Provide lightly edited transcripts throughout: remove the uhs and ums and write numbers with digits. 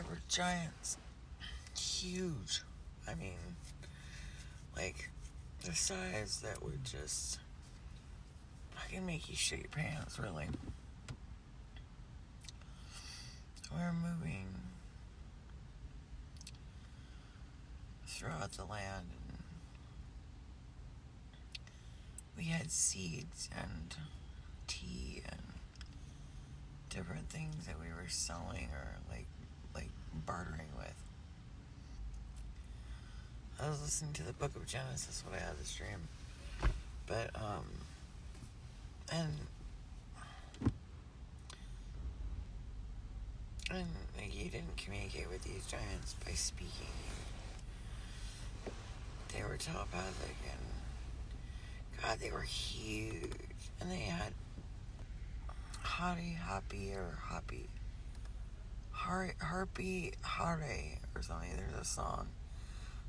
there were giants. Huge. I mean, like, the size that would just fucking make you shit your pants, really. We were moving throughout the land, and we had seeds and tea and different things that we were selling or like bartering with. I was listening to the Book of Genesis when I had this dream, but and like, you didn't communicate with these giants by speaking. They were telepathic, and God, they were huge, and they had harpy or something. There's a song,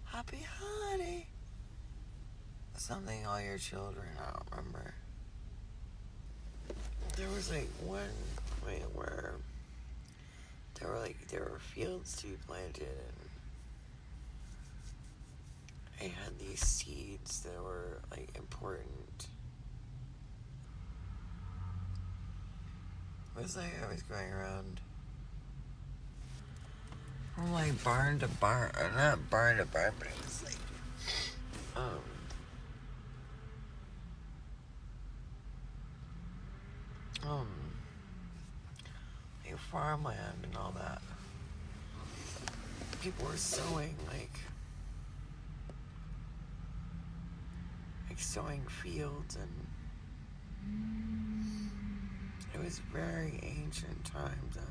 Happy Holiday, something, all your children. I don't remember. There was like one way where there were fields to be planted, and I had these seeds that were like important. It was like I was going around from like barn to barn, or not barn to barn, but it was like like farmland and all that. People were sowing like sowing fields, and it was very ancient times. I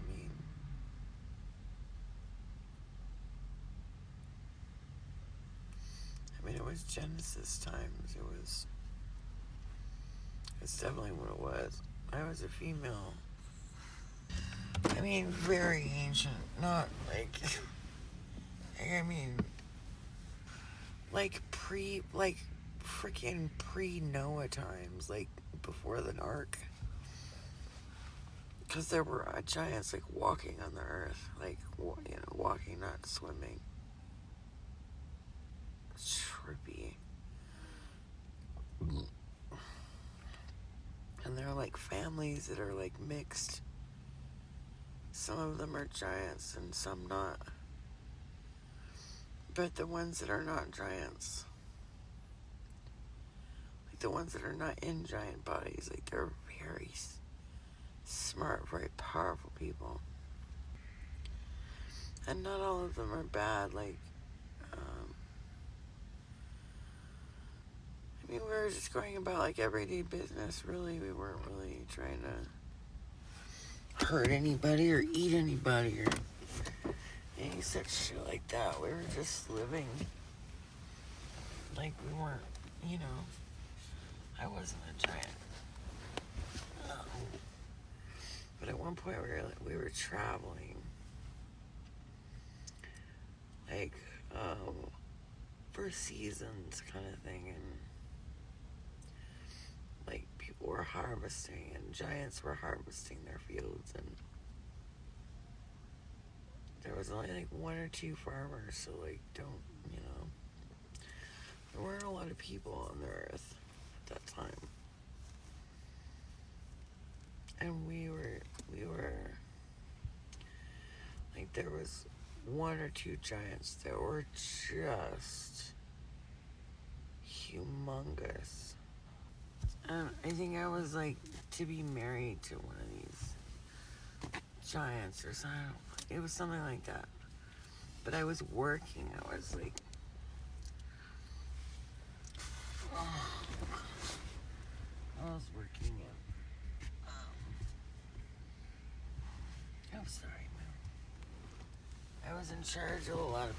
mean, it was Genesis times. It's definitely what it was. I was a female. I mean, very ancient. Not like, I mean, like freaking pre-Noah times, like before the Ark. Because there were giants like walking on the earth, like, walking, not swimming. Trippy. And they're like families that are like mixed. Some of them are giants and some not. But the ones that are not giants, like the ones that are not in giant bodies, like they're very smart, very powerful people. And not all of them are bad. Like, I mean, we were just going about like everyday business, really. We weren't really trying to hurt anybody or eat anybody or any such shit like that. We were just living like we weren't, I wasn't a giant. But at one point we were traveling, like, for seasons kind of thing, and like people were harvesting and giants were harvesting their fields, and there was only like one or two farmers, so like there weren't a lot of people on the earth at that time. And we were like, there was one or two giants that were just humongous. And I think I was like to be married to one of these giants or something. It was something like that. But I was working. I was like, working. I'm sorry, man. I was in charge of a lot of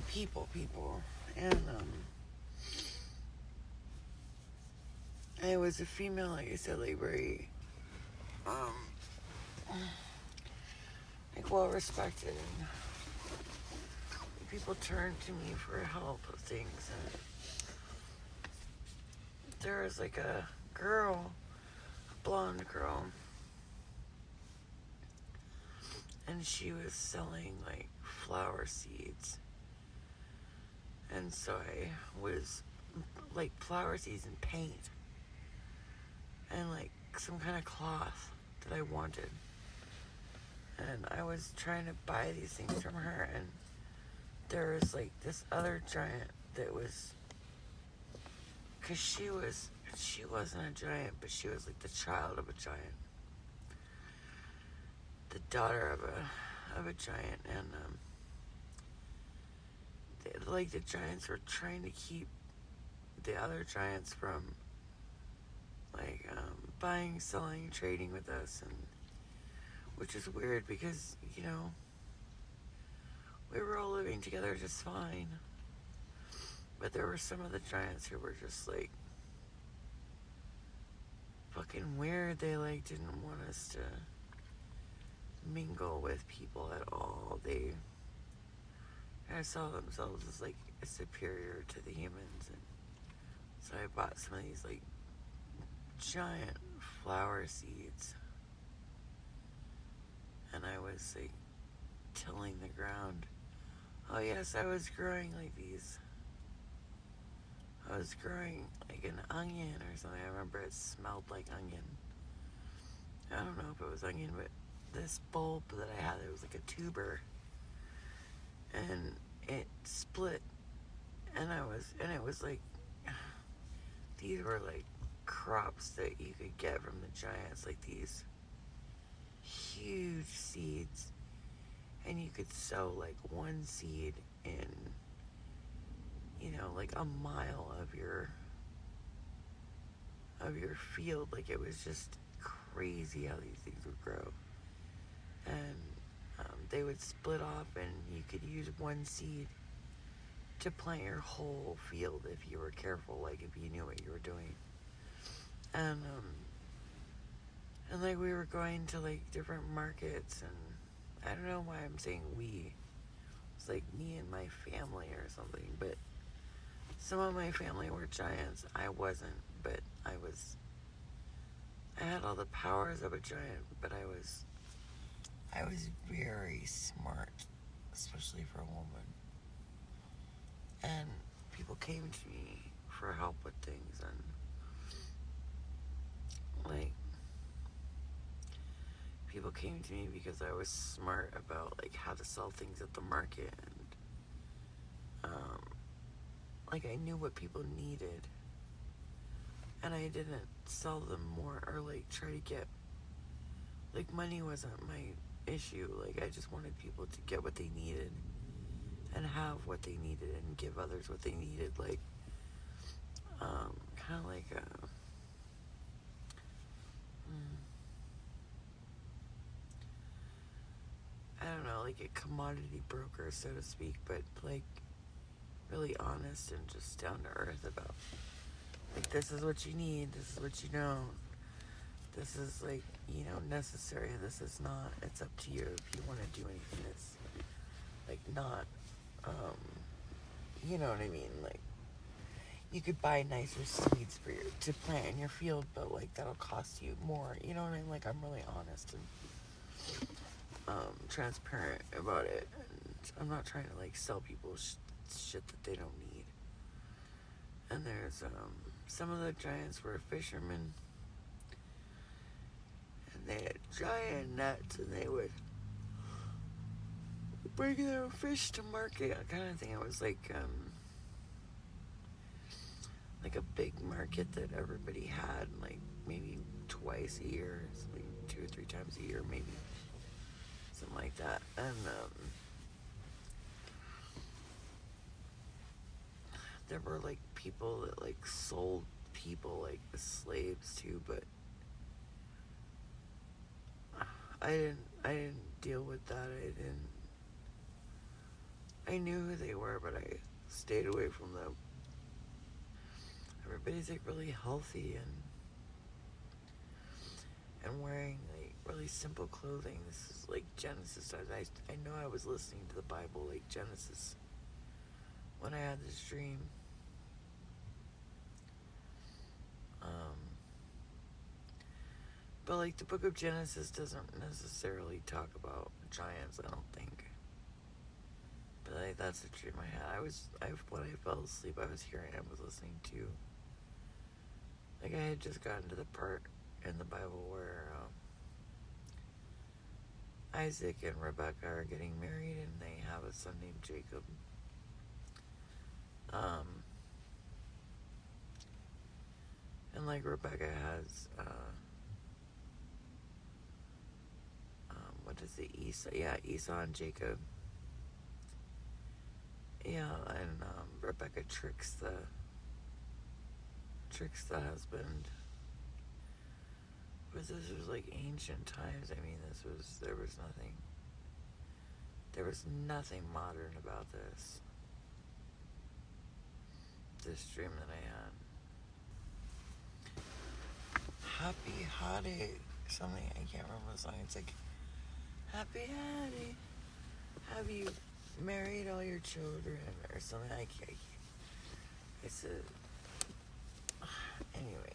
people. And I was a female, like I said, like very like well respected, and people turned to me for help with things. And there was like a girl, a blonde girl, and she was selling like flower seeds. And so I was like flower seeds and paint and like some kind of cloth that I wanted. And I was trying to buy these things from her, and there was like this other giant that was, because she wasn't a giant, but she was like the child of a giant, the daughter of a giant. And like the giants were trying to keep the other giants from like buying, selling, trading with us, and which is weird because, you know, we were all living together just fine. But there were some of the giants who were just like fucking weird. They like didn't want us to mingle with people at all. They kind of saw themselves as like superior to the humans. And so I bought some of these like giant flower seeds, and I was like tilling the ground. Oh yes, I was growing like these. I was growing like an onion or something. I remember it smelled like onion. I don't know if it was onion, but this bulb that I had, it was like a tuber, and it split, and it was like, these were like crops that you could get from the giants, like these huge seeds, and you could sow like one seed in, you know, like a mile of your field. Like it was just crazy how these things would grow. And they would split off, and you could use one seed to plant your whole field if you were careful, like if you knew what you were doing. And like we were going to like different markets, and I don't know why I'm saying we. It's like me and my family or something, but some of my family were giants. I wasn't, but I had all the powers of a giant, but I was very smart, especially for a woman. And people came to me for help with things, and like people came to me because I was smart about like how to sell things at the market, and like I knew what people needed, and I didn't sell them more or like try to get, like money wasn't my issue. Like I just wanted people to get what they needed and have what they needed and give others what they needed. Like kind of like I don't know, like a commodity broker, so to speak, but like really honest and just down to earth about like, this is what you need, this is what you don't, this is like, you know, necessary, this is not. It's up to you if you want to do anything that's like not you know what I mean. Like you could buy nicer seeds for to plant in your field, but like that'll cost you more, you know what I mean. Like I'm really honest and transparent about it, and I'm not trying to like sell people shit that they don't need. And there's some of the giants were fishermen, and they had giant nets, and they would bring their fish to market, kind of thing. It was like a big market that everybody had, like maybe twice a year, like 2 or 3 times a year, maybe something like that. And there were like people that like sold people like as slaves too, but I didn't deal with that. I knew who they were, but I stayed away from them. Everybody's like really healthy and wearing like really simple clothing. This is like Genesis. I know I was listening to the Bible, like Genesis, when I had this dream. But like the book of Genesis doesn't necessarily talk about giants, I don't think. But like, that's the dream I had. When I fell asleep, I was listening to, like, I had just gotten to the part in the Bible where Isaac and Rebecca are getting married and they have a son named Jacob. And like Rebecca has, what is it, Esau? Yeah, Esau and Jacob. Yeah, and Rebecca tricks the husband. But this was like ancient times. I mean, there was nothing modern about this dream that I had. Happy Holiday, something, I can't remember the song. It's like, Happy Holiday, have you married all your children, or something. It's a, anyway,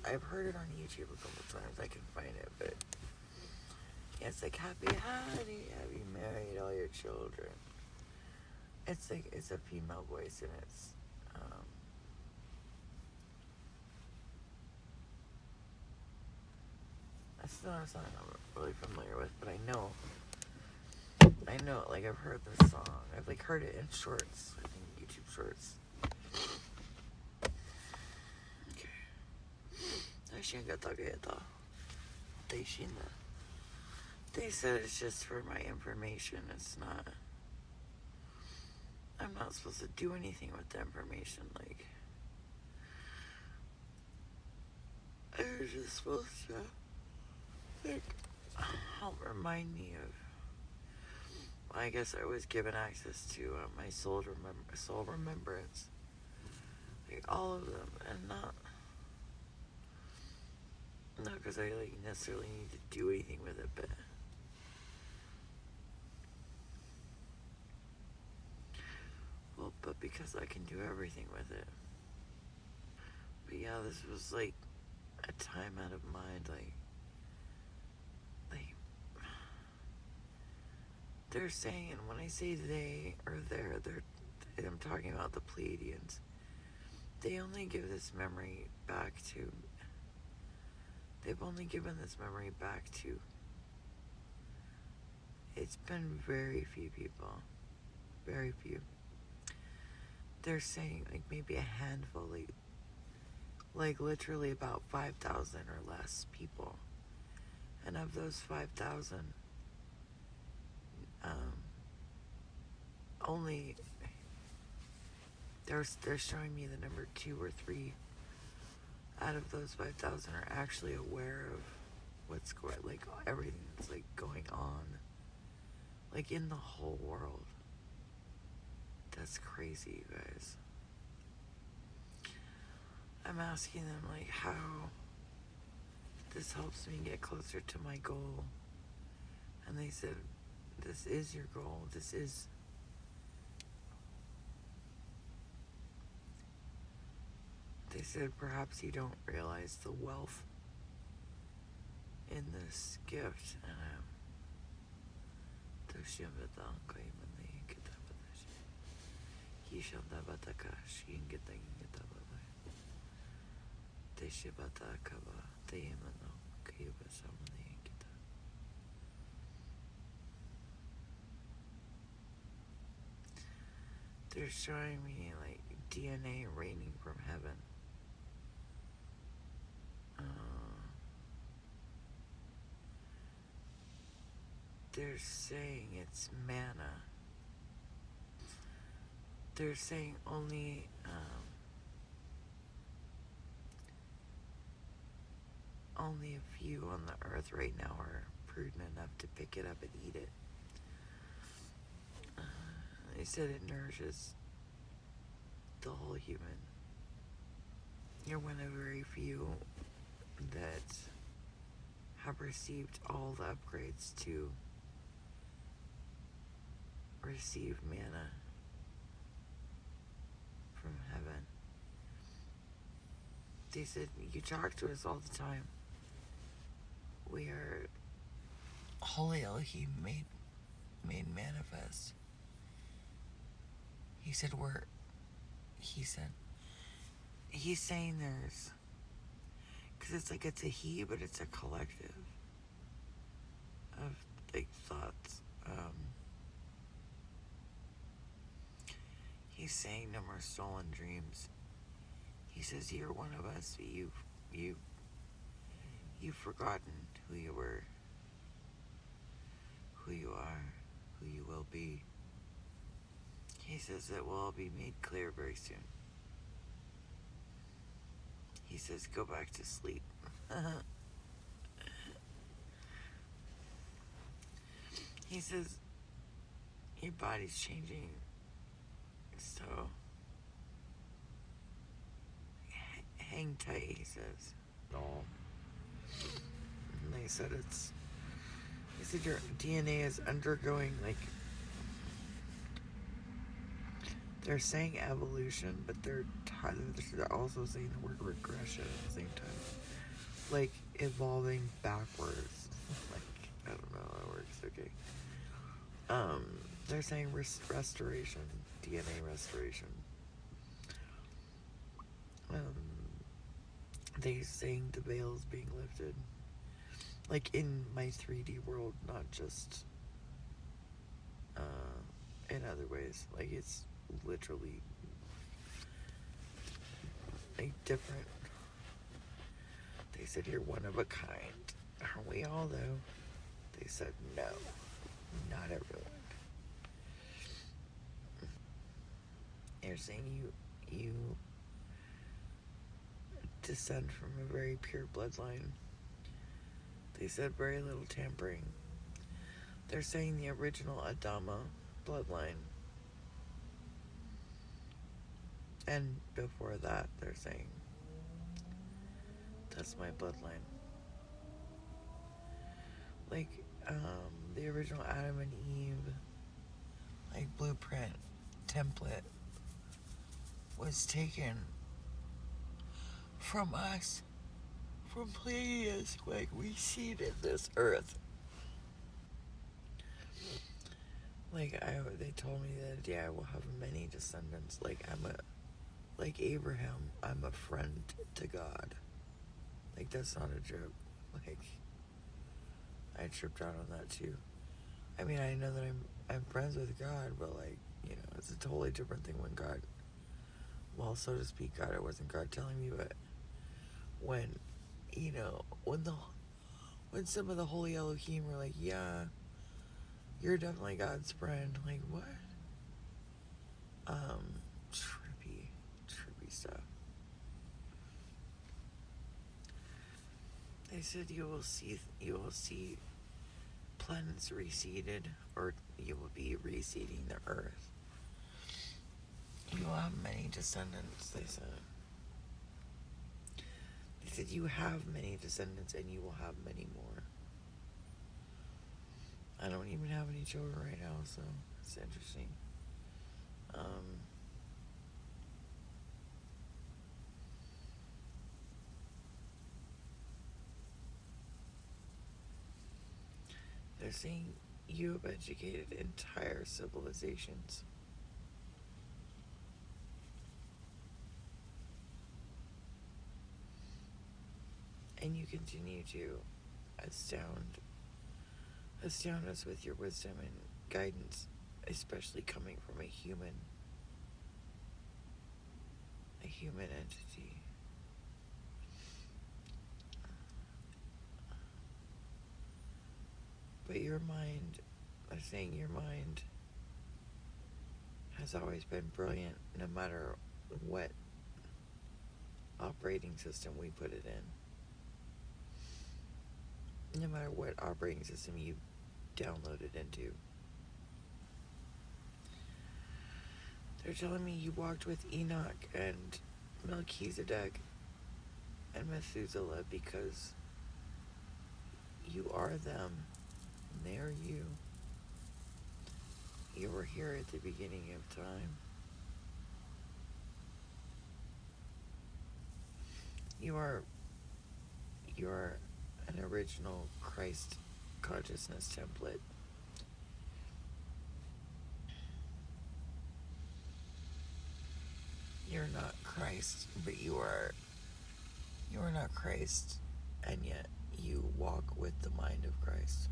I've heard it on YouTube a couple times. I can find it, but yeah, it's like, Happy Holiday, have you married all your children? It's like, it's a female voice, and it's that's not a song I'm really familiar with, but I know it, like, I've heard this song. I've like heard it in shorts, I think YouTube shorts. Okay. They said it's just for my information. It's not, I'm not supposed to do anything with the information. Like, I was just supposed to, like, help remind me of, I guess I was given access to my soul remembrance, like all of them, and not because I like necessarily need to do anything with it, but because I can do everything with it. But yeah, this was like a time out of mind, like they're saying, and when I say they or I'm talking about the Pleiadians. They've only given this memory back to it's been very few people. Very few. They're saying like maybe a handful, like literally about 5,000 or less people. And of those 5,000, only they're showing me the number 2 or 3 out of those 5,000 are actually aware of what's going, like everything that's like going on, like in the whole world. That's crazy, you guys. I'm asking them like how this helps me get closer to my goal, and they said, this is your goal. They said, perhaps you don't realize the wealth in this gift. And they're showing me like DNA raining from heaven. They're saying it's manna. They're saying only a few on the earth right now are prudent enough to pick it up and eat it. They said it nourishes the whole human. You're one of very few that have received all the upgrades to receive manna from heaven. They said, you talk to us all the time. We are holy Elohim made manifest. He said he's saying there's, because it's like it's a he, but it's a collective of like thoughts. He's saying no more stolen dreams. He says you're one of us. You've forgotten who you were, who you are, who you will be. He says it will all be made clear very soon. He says go back to sleep. He says your body's changing, so hang tight, he says. All. And they said he said your DNA is undergoing, like, they're saying evolution, but they're also saying the word regression at the same time. Like, evolving backwards. Like, I don't know how that works, okay. They're saying restoration, DNA restoration. They're saying the veil's being lifted. Like, in my 3D world, not just in other ways. Like, it's literally like different. They said you're one of a kind. Aren't we all though? They said no, not everyone. They're saying you descend from a very pure bloodline. They said very little tampering. They're saying the original Adama bloodline. And before that, they're saying that's my bloodline. Like, the original Adam and Eve, like, blueprint, template, was taken from us, from Pleiades, like, we seeded this earth. Like, they told me that, yeah, I will have many descendants. Like, like Abraham, I'm a friend to God. Like, that's not a joke. Like, I tripped out on that too. I mean, I know that I'm friends with God, but, like, you know, it's a totally different thing when God, well, so to speak, God, it wasn't God telling me, but when, you know, when some of the holy Elohim were like, yeah, you're definitely God's friend. Like, what? Trippy stuff. They said you will see planets reseeded, or you will be reseeding the earth. You will have many descendants, they said. They said you have many descendants and you will have many more. I don't even have any children right now, so it's interesting. They're saying you have educated entire civilizations. And you continue to astound us with your wisdom and guidance, especially coming from a human entity. But your mind, I'm saying your mind has always been brilliant, no matter what operating system we put it in. No matter what operating system you download it into. They're telling me you walked with Enoch and Melchizedek and Methuselah because you are them and they are you. You were here at the beginning of time. You are an original Christ consciousness template. You're not Christ, but you are not Christ, and yet you walk with the mind of Christ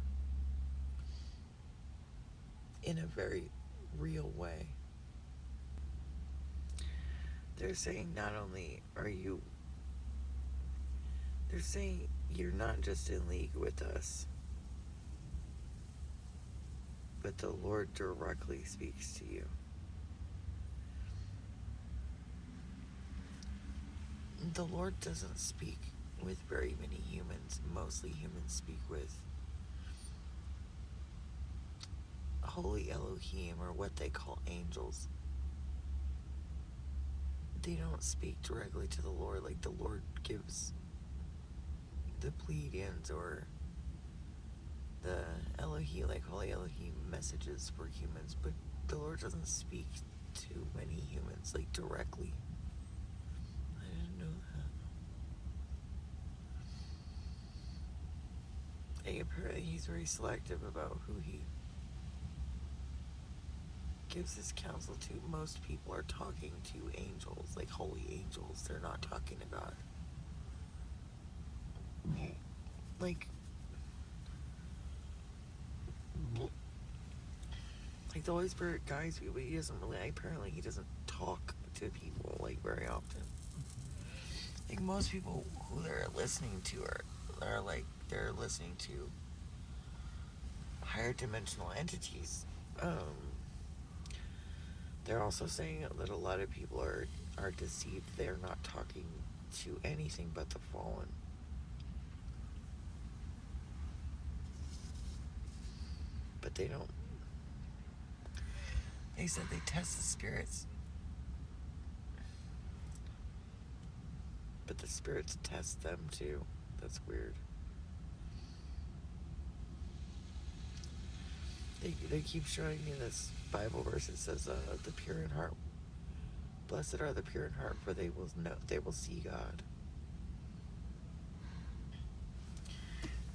in a very real way. They're saying not only are you, they're saying you're not just in league with us, but the Lord directly speaks to you. The Lord doesn't speak with very many humans. Mostly humans speak with holy Elohim, or what they call angels. They don't speak directly to the Lord. Like, the Lord gives the Pleiadians or the Elohim, like holy Elohim, messages for humans, but the Lord doesn't speak to many humans, like, directly. I didn't know that. And apparently he's very selective about who he gives his counsel to. Most people are talking to angels, like holy angels. They're not talking to God. Like the Holy Spirit guides you, but he doesn't really, apparently he doesn't talk to people, like, very often. Like, most people who they're listening to are like, they're listening to higher dimensional entities. They're also saying that a lot of people are deceived. They're not talking to anything but the fallen. But they don't. They said they test the spirits, but the spirits test them too. That's weird. They keep showing me this Bible verse. It says, "The pure in heart, blessed are the pure in heart, for they will see God."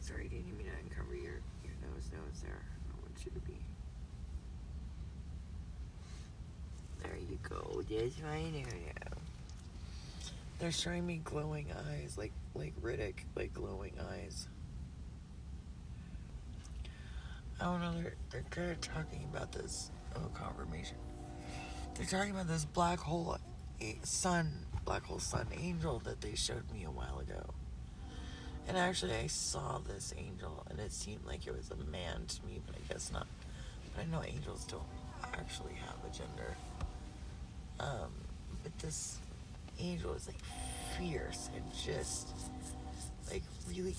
Sorry, do you need me to uncover your nose there? I want you to be. There you go. That's fine. Now. They're showing me glowing eyes, like Riddick, like glowing eyes. I don't know. They're kind of talking about this. Oh, confirmation. They're talking about this black hole sun angel that they showed me a while ago. And actually, I saw this angel, and it seemed like it was a man to me, but I guess not. But I know angels don't actually have a gender. But this angel is, like, fierce and just, like, really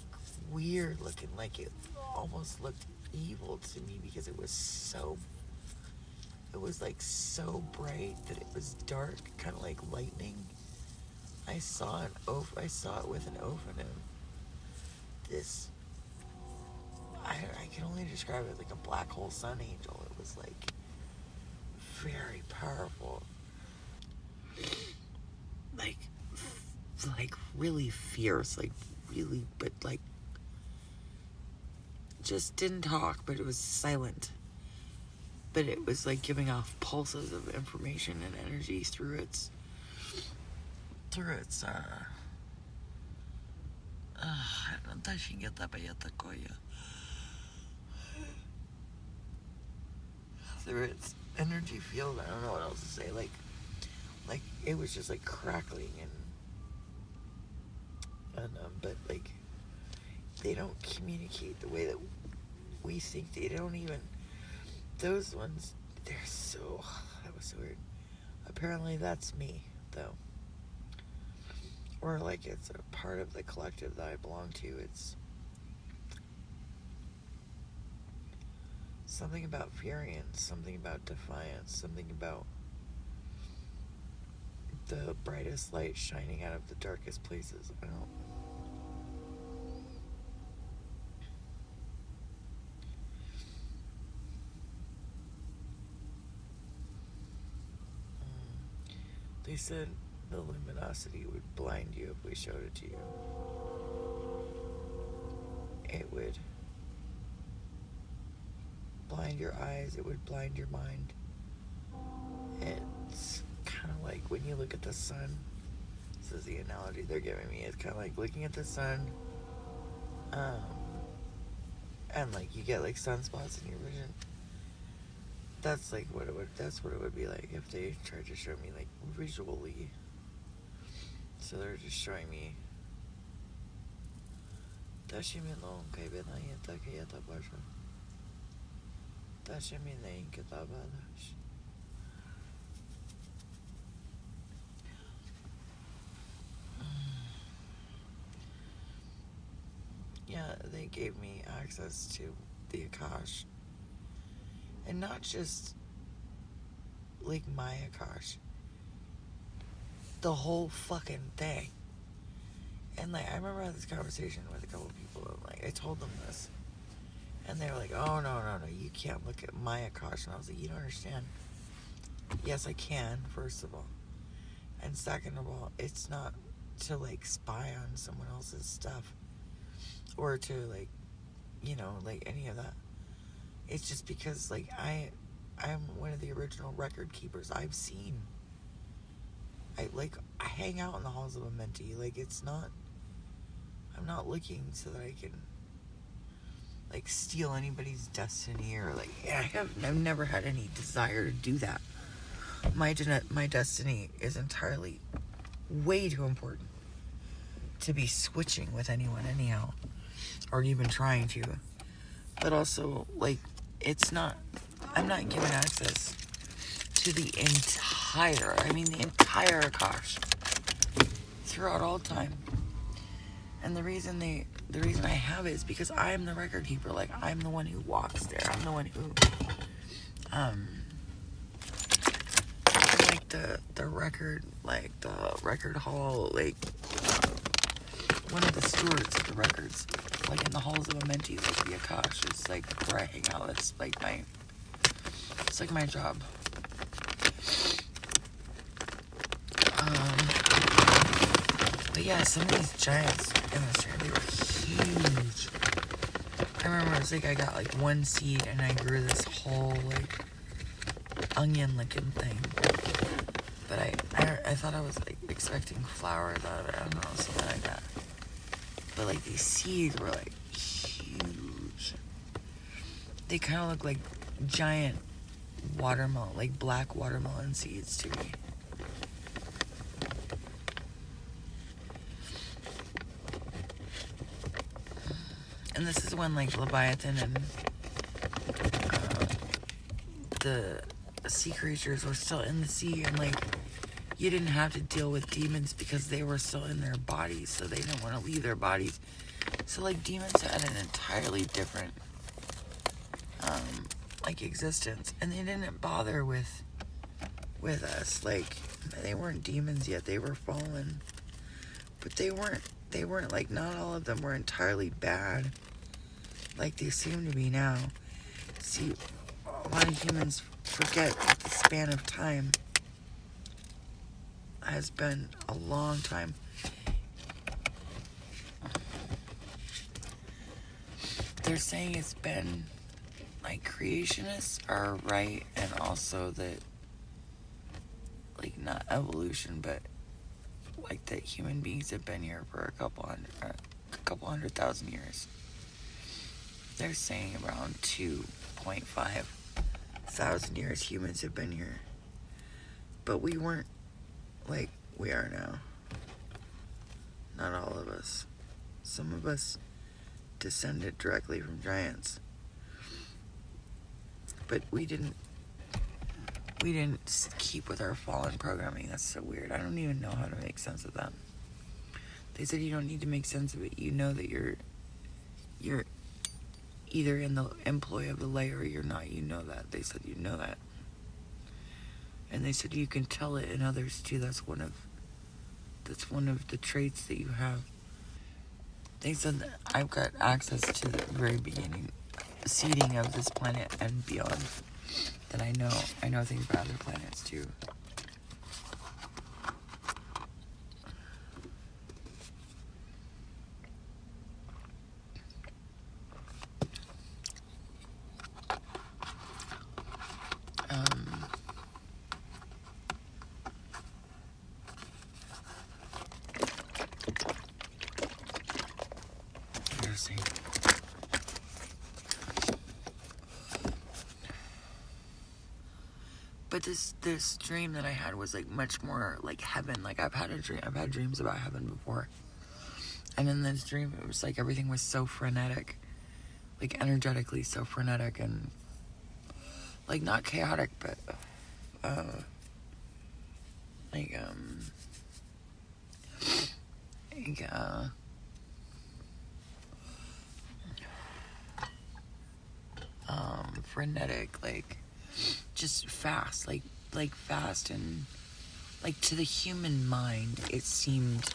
weird looking. Like, it almost looked evil to me because it was like so bright that it was dark, kind of like lightning. I saw it with an ophanim. This, I can only describe it like a black hole sun angel. It was, like, very powerful. Like really fierce, like really, but like just didn't talk, but it was silent. But it was like giving off pulses of information and energy through its energy field. I don't know what else to say. Like it was just like crackling and but like they don't communicate the way that we think. They don't even. Those ones, that was so weird. Apparently that's me, though. Or like it's a part of the collective that I belong to. It's something about variance, something about defiance, something about the brightest light shining out of the darkest places. I don't. They said the luminosity would blind you if we showed it to you. it would blind your eyes, it would blind your mind. It's kind of like when you look at the sun. This is the analogy they're giving me. It's kind of like looking at the sun, and like you get like sunspots in your vision. That's like what it would. That's what it would be like if they tried to show me like visually. So they're just showing me. Yeah, they gave me access to the Akash. And not just like my Akash. The whole fucking thing. And like I remember I had this conversation with a couple of people, and like I told them this. And they were like, oh no, you can't look at my Akash. And I was like, you don't understand. Yes, I can, first of all. And second of all, it's not to like spy on someone else's stuff. Or to like, you know, like any of that. It's just because like I'm one of the original record keepers. I've seen. I hang out in the halls of a mentee. Like I'm not looking so that I can like steal anybody's destiny or like I've never had any desire to do that. My destiny is entirely way too important to be switching with anyone anyhow, or even trying to. But also like I'm not given access to the entire Akash throughout all time. And the reason I have it is because I'm the record keeper. Like I'm the one who walks there. I'm the one who like the record hall, like one of the stewards of the records, like in the halls of a mentee, like the Akash is like where I hang out. That's like it's like my job. But yeah, some of these giants in Australia, they were huge. I remember it was like I got like one seed and I grew this whole like onion looking thing. But I thought I was like expecting flowers out of it. I don't know, something like that. But like these seeds were like huge. They kind of look like giant watermelon, like black watermelon seeds to me. And this is when like Leviathan and the sea creatures were still in the sea, and like you didn't have to deal with demons because they were still in their bodies, so they didn't want to leave their bodies. So like demons had an entirely different like existence, and they didn't bother with us. Like they weren't demons yet, they were fallen, but they weren't like, not all of them were entirely bad like they seem to be now. See, a lot of humans forget that the span of time has been a long time. They're saying it's been like creationists are right, and also that like not evolution, but like that human beings have been here for a couple hundred thousand years. They're saying around 2.5 thousand years humans have been here. But we weren't like we are now. Not all of us. Some of us descended directly from giants. But we didn't keep with our fallen programming. That's so weird. I don't even know how to make sense of that. They said you don't need to make sense of it. You know that you're either in the employ of the layer or you're not. You know that. They said you know that. And they said you can tell it in others too. That's one of the traits that you have. They said that I've got access to the very beginning seeding of this planet and beyond. That I know things about other planets too. But this dream that I had was like much more like heaven. Like I've had dreams about heaven before. And in this dream, it was like everything was so frenetic, like energetically so frenetic, and like not chaotic, but like frenetic, like just fast, like fast, and like to the human mind, it seemed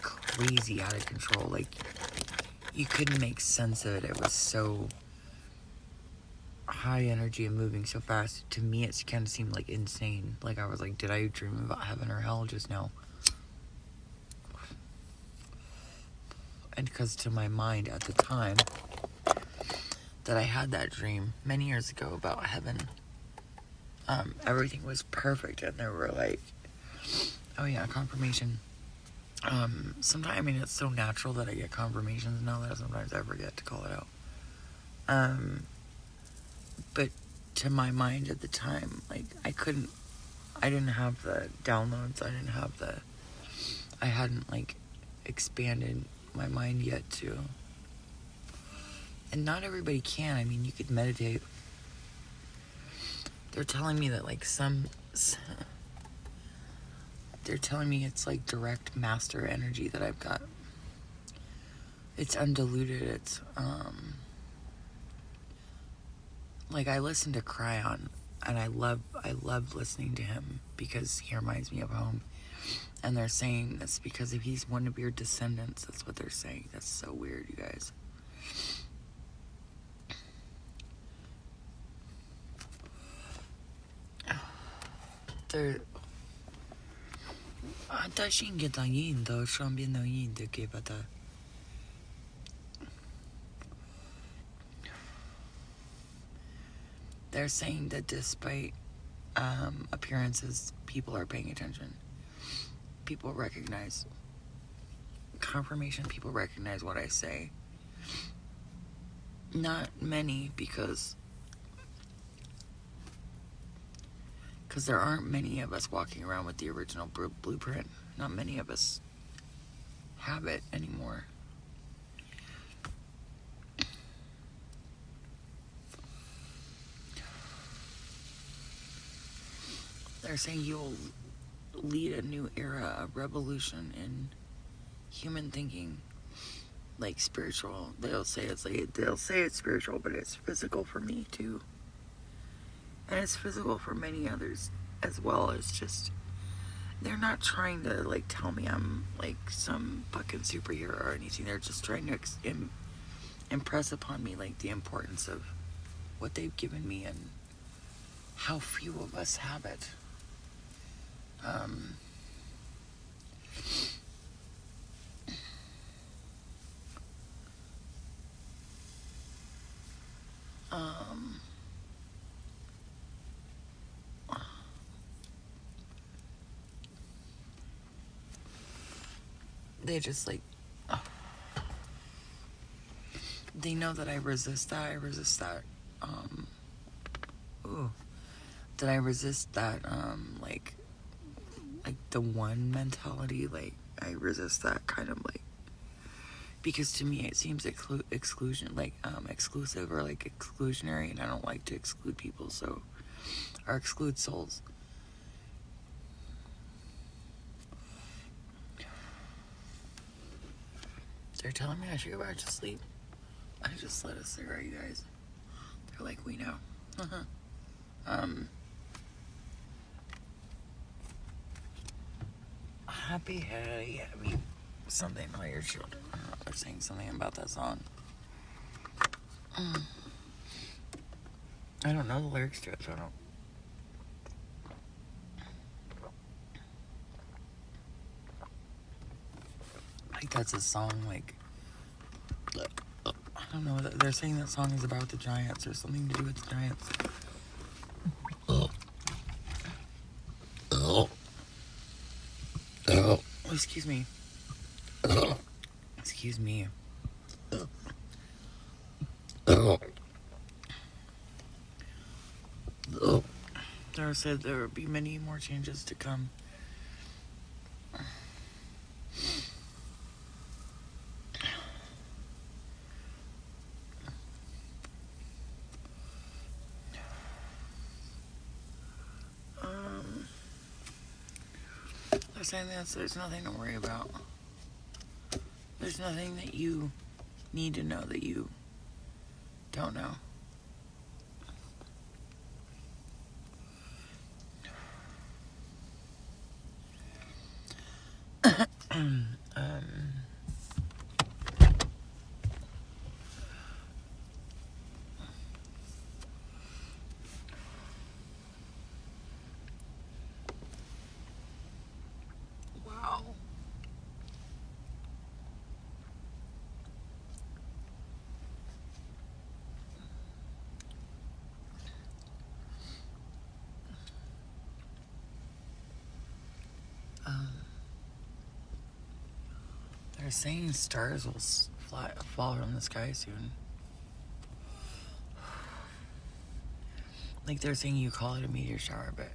crazy out of control. Like you couldn't make sense of it. It was so high energy and moving so fast. To me, it kind of seemed like insane. Like I was like, did I dream about heaven or hell just now? And because to my mind at the time that I had that dream many years ago about heaven, everything was perfect, and there were like, oh yeah, confirmation. Sometimes, I mean, it's so natural that I get confirmations now that sometimes I forget to call it out. But to my mind at the time, like, I didn't have the downloads, I hadn't, like, expanded my mind yet to, and not everybody can. I mean, you could meditate. They're telling me that, like, they're telling me it's like direct master energy that I've got. It's undiluted. It's like I listen to Cryon, and I love listening to him because he reminds me of home. And they're saying that's because if he's one of your descendants, that's what they're saying. That's so weird, you guys. They're they're saying that despite appearances, people are paying attention. People recognize confirmation. People recognize what I say. Not many, because there aren't many of us walking around with the original blueprint. Not many of us have it anymore. They're saying you'll lead a new era, a revolution in human thinking, like spiritual. They'll say it's spiritual, but it's physical for me too, and it's physical for many others as well. It's just they're not trying to like tell me I'm like some fucking superhero or anything. They're just trying to impress upon me like the importance of what they've given me and how few of us have it. They just like, they know that I resist that. I resist that, like the one mentality. Like, I resist that kind of like, because to me it seems exclusion, like, exclusive or like exclusionary, and I don't like to exclude people, or exclude souls. They're telling me I should go back to sleep. I just lit a cigarette, you guys. They're like, we know. Happy something about your children. They're saying something about that song. I don't know the lyrics to it, so I don't. Like, that's a song, like, I don't know, they're saying that song is about the Giants or something to do with the Giants. Oh, excuse me. Excuse me. They're Sarah said there would be many more changes to come. They're saying this, there's nothing to worry about. There's nothing that you need to know that you don't know. Wow. They're saying stars will fall from the sky soon. Like they're saying you call it a meteor shower, but